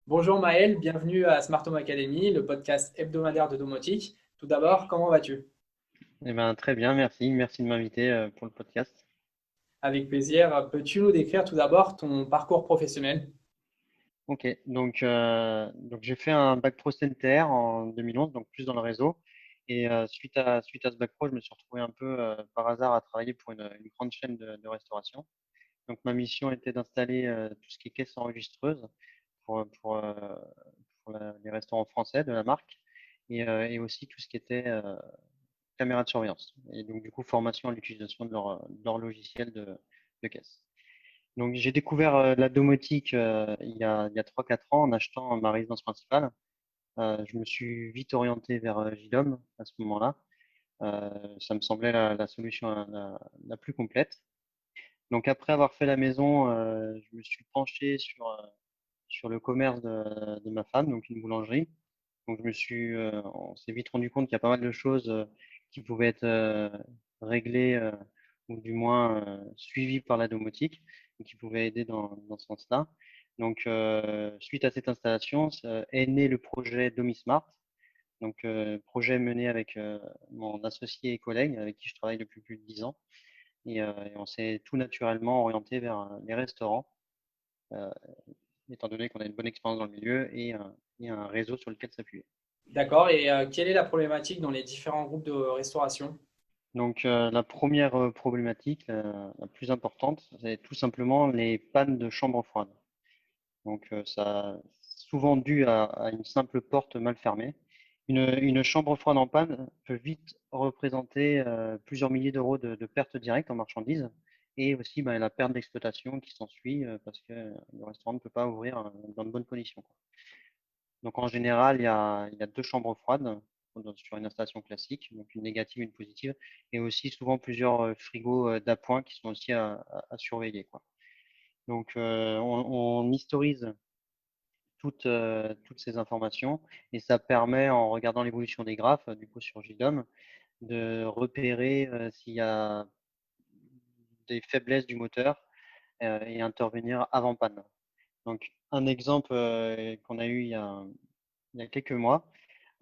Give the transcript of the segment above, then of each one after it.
Bonjour Maël, bienvenue à Smart Home Academy, le podcast hebdomadaire de domotique. Tout d'abord, comment vas-tu? Eh ben, très bien, merci. Merci de m'inviter pour le podcast. Avec plaisir. Peux-tu nous décrire tout d'abord ton parcours professionnel? Ok, donc j'ai fait un bac pro CNTR en 2011, donc plus dans le réseau. Et suite à ce bac pro, je me suis retrouvé un peu par hasard à travailler pour une grande chaîne de restauration. Donc ma mission était d'installer tout ce qui est caisse enregistreuse pour, pour, euh, pour les restaurants français de la marque et aussi tout ce qui était caméra de surveillance. Et donc du coup, formation à l'utilisation de leur logiciel de caisse. Donc, j'ai découvert la domotique il y a 3-4 ans en achetant ma résidence principale. Je me suis vite orienté vers JDOM à ce moment-là. Ça me semblait la solution la plus complète. Donc, après avoir fait la maison, je me suis penché sur le commerce de ma femme, donc une boulangerie. Donc, on s'est vite rendu compte qu'il y a pas mal de choses qui pouvaient être réglées ou du moins suivies par la domotique et qui pouvaient aider dans ce sens-là. Donc, suite à cette installation, est né le projet DomiSmart. Donc, projet mené avec mon associé et collègue avec qui je travaille depuis plus de 10 ans. Et on s'est tout naturellement orienté vers les restaurants, euh, étant donné qu'on a une bonne expérience dans le milieu et un réseau sur lequel s'appuyer. D'accord. Et quelle est la problématique dans les différents groupes de restauration? Donc, la première problématique, la plus importante, c'est tout simplement les pannes de chambre froide. Donc, ça souvent dû à une simple porte mal fermée. Une chambre froide en panne peut vite représenter plusieurs milliers d'euros de pertes directes en marchandises et aussi ben, la perte d'exploitation qui s'ensuit parce que le restaurant ne peut pas ouvrir dans de bonnes conditions, quoi. Donc en général, il y a deux chambres froides sur une installation classique, donc une négative et une positive, et aussi souvent plusieurs frigos d'appoint qui sont aussi à surveiller, quoi. Donc on historise toutes ces informations et ça permet, en regardant l'évolution des graphes, du coup sur JDOM, de repérer s'il y a des faiblesses du moteur et intervenir avant panne. Donc un exemple qu'on a eu il y a quelques mois,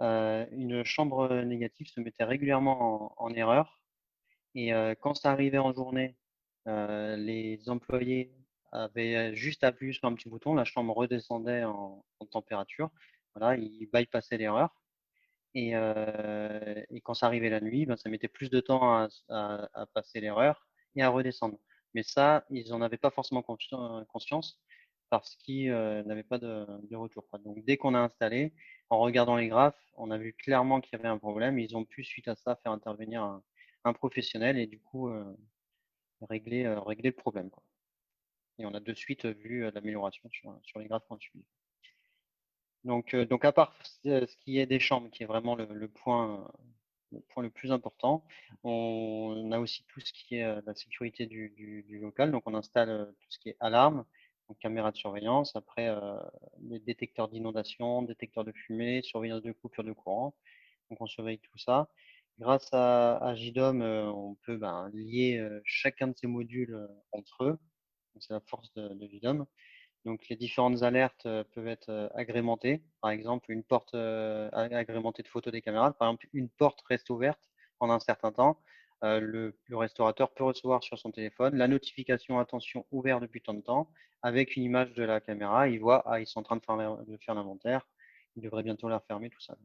une chambre négative se mettait régulièrement en erreur et quand ça arrivait en journée, les employés avaient juste appuyé sur un petit bouton, la chambre redescendait en température. Voilà, ils bypassaient l'erreur. Et quand ça arrivait la nuit, ben, ça mettait plus de temps à passer l'erreur et à redescendre. Mais ça, ils n'en avaient pas forcément conscience parce qu'ils n'avaient pas de retour, quoi. Donc, dès qu'on a installé, en regardant les graphes, on a vu clairement qu'il y avait un problème. Ils ont pu, suite à ça, faire intervenir un professionnel et du coup régler le problème, quoi. Et on a de suite vu l'amélioration sur les graphes qu'on suit. Donc à part ce qui est des chambres, qui est vraiment le point le plus important, on a aussi tout ce qui est la sécurité du local. Donc on installe tout ce qui est alarme, donc caméra de surveillance, après les détecteurs d'inondation, détecteurs de fumée, surveillance de coupure de courant. Donc on surveille tout ça. Grâce à JDOM, on peut ben, lier chacun de ces modules entre eux. Donc, c'est la force de JDOM. Donc les différentes alertes peuvent être agrémentées. Par exemple, une porte agrémentée de photos des caméras. Par exemple, une porte reste ouverte pendant un certain temps. Le restaurateur peut recevoir sur son téléphone la notification attention ouvert depuis tant de temps avec une image de la caméra. Il voit, ah, ils sont en train de faire l'inventaire. Ils devraient bientôt la fermer, tout ça.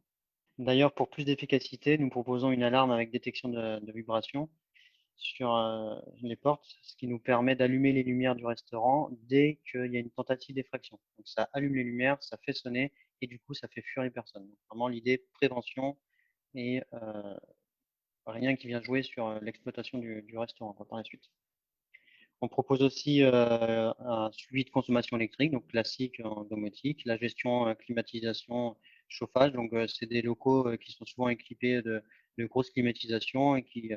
D'ailleurs, pour plus d'efficacité, nous proposons une alarme avec détection de vibration sur les portes, ce qui nous permet d'allumer les lumières du restaurant dès qu'il y a une tentative d'effraction. Donc ça allume les lumières, ça fait sonner et du coup ça fait fuir les personnes. Donc, vraiment l'idée prévention et rien qui vient jouer sur l'exploitation du restaurant, quoi, par la suite. On propose aussi un suivi de consommation électrique, donc classique en domotique, la gestion climatisation, chauffage. Donc c'est des locaux qui sont souvent équipés de grosses climatisations et qui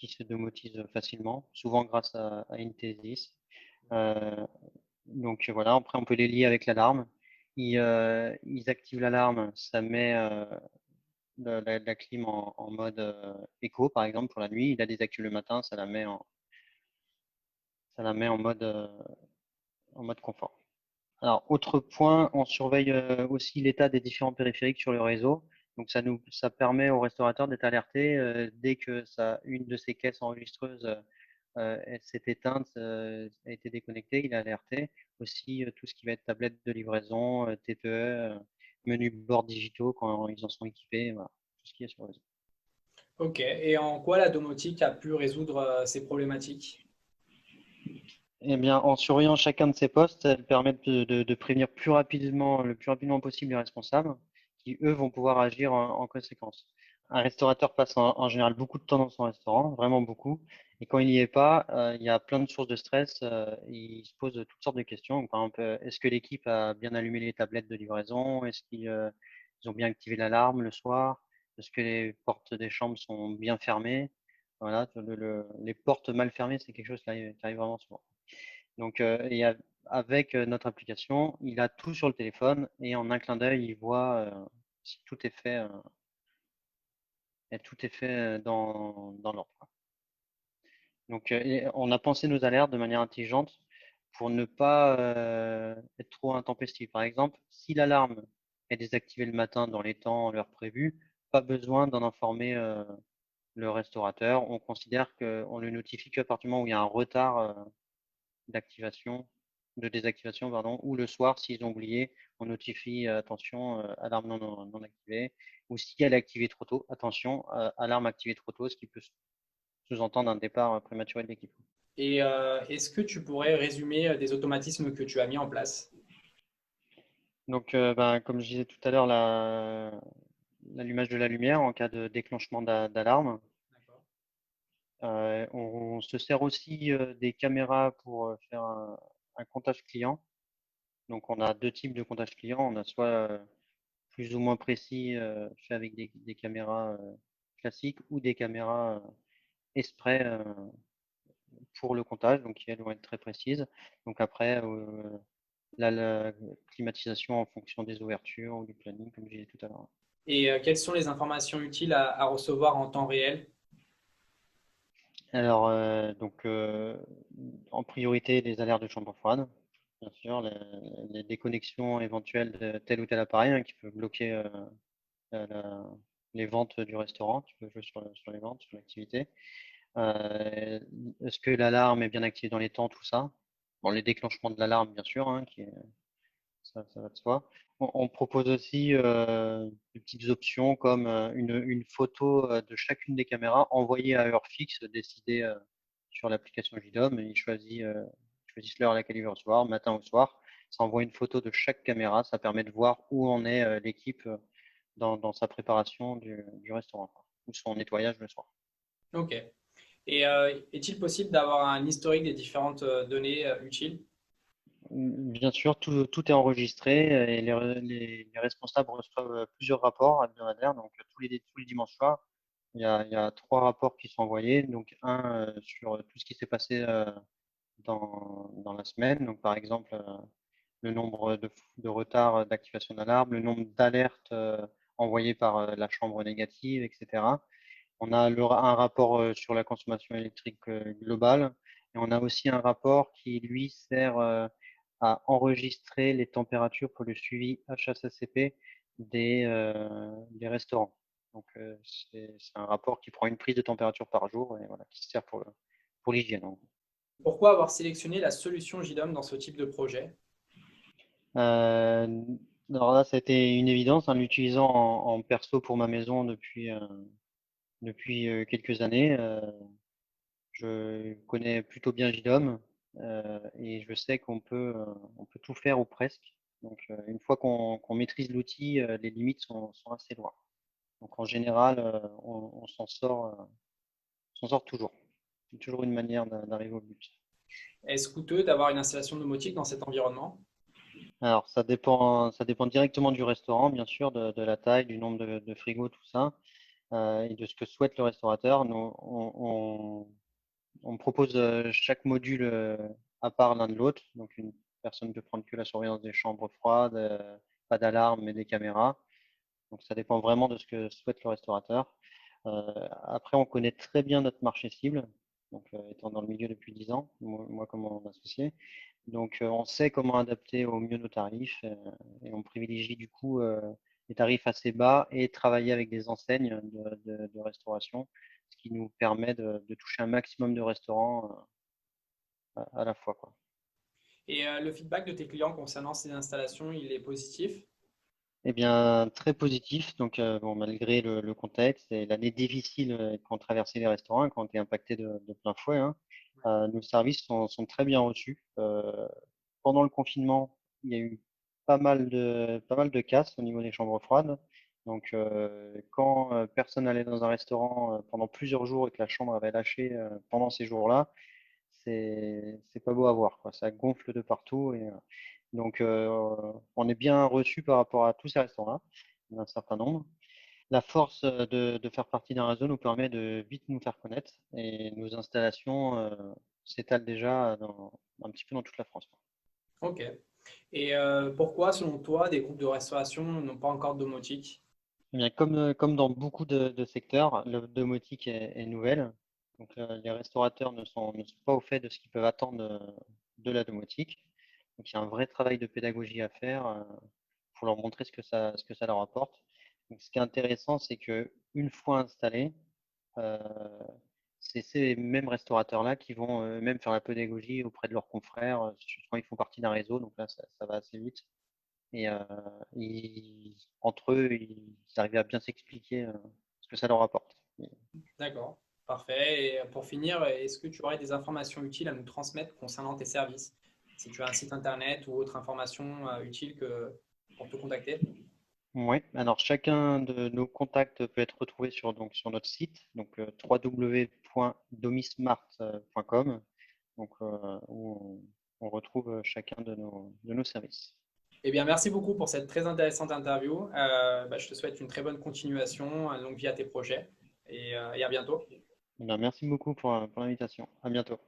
se domotisent facilement, souvent grâce à une T10. Euh, donc voilà, après on peut les lier avec l'alarme. Ils activent l'alarme, ça met la clim en mode éco, par exemple, pour la nuit. Il la désactive le matin, ça la met en mode confort. Alors, autre point, on surveille aussi l'état des différents périphériques sur le réseau. Donc, ça permet au restaurateur d'être alerté dès que une de ses caisses enregistreuses elle s'est éteinte, a été déconnectée, il est alerté. Aussi, tout ce qui va être tablette de livraison, TPE, menus bord digitaux quand ils en sont équipés, voilà, tout ce qui est sur le réseau. Ok. Et en quoi la domotique a pu résoudre ces problématiques? Eh bien, en surveillant chacun de ces postes, elles permettent de prévenir le plus rapidement possible les responsables, qui eux vont pouvoir agir en conséquence. Un restaurateur passe en général beaucoup de temps dans son restaurant, vraiment beaucoup. Et quand il n'y est pas, il y a plein de sources de stress. Il se pose toutes sortes de questions. Donc, par exemple, est-ce que l'équipe a bien allumé les tablettes de livraison? Est-ce qu'ils ont bien activé l'alarme le soir? Est-ce que les portes des chambres sont bien fermées? Voilà, les portes mal fermées, c'est quelque chose qui arrive vraiment souvent. Donc, avec notre application, il a tout sur le téléphone et en un clin d'œil, il voit si tout est fait dans l'ordre, quoi. Donc, on a pensé nos alertes de manière intelligente pour ne pas être trop intempestif. Par exemple, si l'alarme est désactivée le matin dans les temps, l'heure prévue, pas besoin d'en informer le restaurateur. On considère qu'on le notifie qu'à partir du moment où il y a un retard d'activation, de désactivation, pardon, ou le soir, s'ils ont oublié, on notifie, attention, alarme non activée, ou si elle est activée trop tôt, attention, alarme activée trop tôt, ce qui peut sous-entendre un départ prématuré de l'équipe. Et est-ce que tu pourrais résumer des automatismes que tu as mis en place? Donc, ben, comme je disais tout à l'heure, l'allumage de la lumière en cas de déclenchement d'alarme. D'accord. On se sert aussi des caméras pour faire un comptage client. Donc, on a deux types de comptage client. On a soit plus ou moins précis, fait avec des caméras classiques ou des caméras exprès pour le comptage, donc qui elles vont être très précises. Donc après, la climatisation en fonction des ouvertures ou du planning, comme je disais tout à l'heure. Et quelles sont les informations utiles à recevoir en temps réel? Alors, donc, en priorité, les alertes de chambre froide, bien sûr, les déconnexions éventuelles de tel ou tel appareil qui peut bloquer la- la- les ventes du restaurant. Tu peux jouer sur les ventes, sur l'activité. Euh, Est-ce que l'alarme est bien activée dans les temps, tout ça? Bon, les déclenchements de l'alarme, bien sûr, ça va de soi. On propose aussi des petites options comme une photo de chacune des caméras envoyée à heure fixe, décidée sur l'application JDOM. Et ils choisissent l'heure à laquelle ils veulent recevoir, matin ou soir. Ça envoie une photo de chaque caméra. Ça permet de voir où en est l'équipe dans sa préparation du restaurant, quoi, ou son nettoyage le soir. Ok. Et est-il possible d'avoir un historique des différentes données utiles? Bien sûr, tout est enregistré et les responsables reçoivent plusieurs rapports hebdomadaires, donc tous les dimanches soirs. Il y a trois rapports qui sont envoyés, donc un sur tout ce qui s'est passé dans la semaine, donc par exemple le nombre de retards d'activation d'alarme, le nombre d'alertes envoyées par la chambre négative, etc. On a un rapport sur la consommation électrique globale et on a aussi un rapport qui, lui, sert à enregistrer les températures pour le suivi HACCP des restaurants. Donc, c'est un rapport qui prend une prise de température par jour et voilà, qui sert pour l'hygiène, en gros. Pourquoi avoir sélectionné la solution JDOM dans ce type de projet? Euh, alors là, ça a été une évidence en l'utilisant en perso pour ma maison depuis quelques années. Je connais plutôt bien JDOM et je sais qu'on peut tout faire ou presque. Donc, une fois qu'on maîtrise l'outil, les limites sont assez loin. Donc, en général, on s'en sort toujours. C'est toujours une manière d'arriver au but. Est-ce coûteux d'avoir une installation domotique dans cet environnement? Alors, ça dépend directement du restaurant, bien sûr, de la taille, du nombre de frigos, tout ça, et de ce que souhaite le restaurateur. Nous, on propose chaque module à part l'un de l'autre. Donc, une personne peut prendre que la surveillance des chambres froides, pas d'alarme, mais des caméras. Donc, ça dépend vraiment de ce que souhaite le restaurateur. Après, on connaît très bien notre marché cible. donc étant dans le milieu depuis 10 ans, moi comme mon associé. Donc on sait comment adapter au mieux nos tarifs et on privilégie du coup des tarifs assez bas et travailler avec des enseignes de restauration, ce qui nous permet de toucher un maximum de restaurants à la fois, quoi. Et le feedback de tes clients concernant ces installations, il est positif? Eh bien, très positif. Donc, bon, malgré le contexte et l'année difficile qu'ont traversé les restaurants, qui ont été impactés de plein fouet, hein, nos services sont très bien reçus. Pendant le confinement, il y a eu pas mal de casse au niveau des chambres froides. Donc, quand personne n'allait dans un restaurant pendant plusieurs jours et que la chambre avait lâché pendant ces jours-là, c'est pas beau à voir, quoi. Ça gonfle de partout et donc on est bien reçu par rapport à tous ces restaurants-là, il y en a un certain nombre. La force de faire partie d'un réseau nous permet de vite nous faire connaître et nos installations s'étalent déjà un petit peu dans toute la France, quoi. Ok. Et pourquoi, selon toi, des groupes de restauration n'ont pas encore de domotique? Eh bien, comme dans beaucoup de secteurs, le domotique est nouvelle. Donc, les restaurateurs ne sont pas au fait de ce qu'ils peuvent attendre de la domotique. Donc, il y a un vrai travail de pédagogie à faire pour leur montrer ce que ça leur apporte. Donc, ce qui est intéressant, c'est que une fois installés, euh, c'est ces mêmes restaurateurs-là qui vont même faire la pédagogie auprès de leurs confrères quand ils font partie d'un réseau. Donc là, ça va assez vite. Et entre eux, ils arrivent à bien s'expliquer ce que ça leur apporte. D'accord, parfait. Et pour finir, est-ce que tu aurais des informations utiles à nous transmettre concernant tes services? Si tu as un site internet ou autre information utile pour te contacter? Oui, alors chacun de nos contacts peut être retrouvé sur notre site, donc www.domismart.com, donc, où on retrouve chacun de nos services. Eh bien, merci beaucoup pour cette très intéressante interview. Je te souhaite une très bonne continuation, une longue vie à tes projets et à bientôt. Eh bien, merci beaucoup pour l'invitation. À bientôt.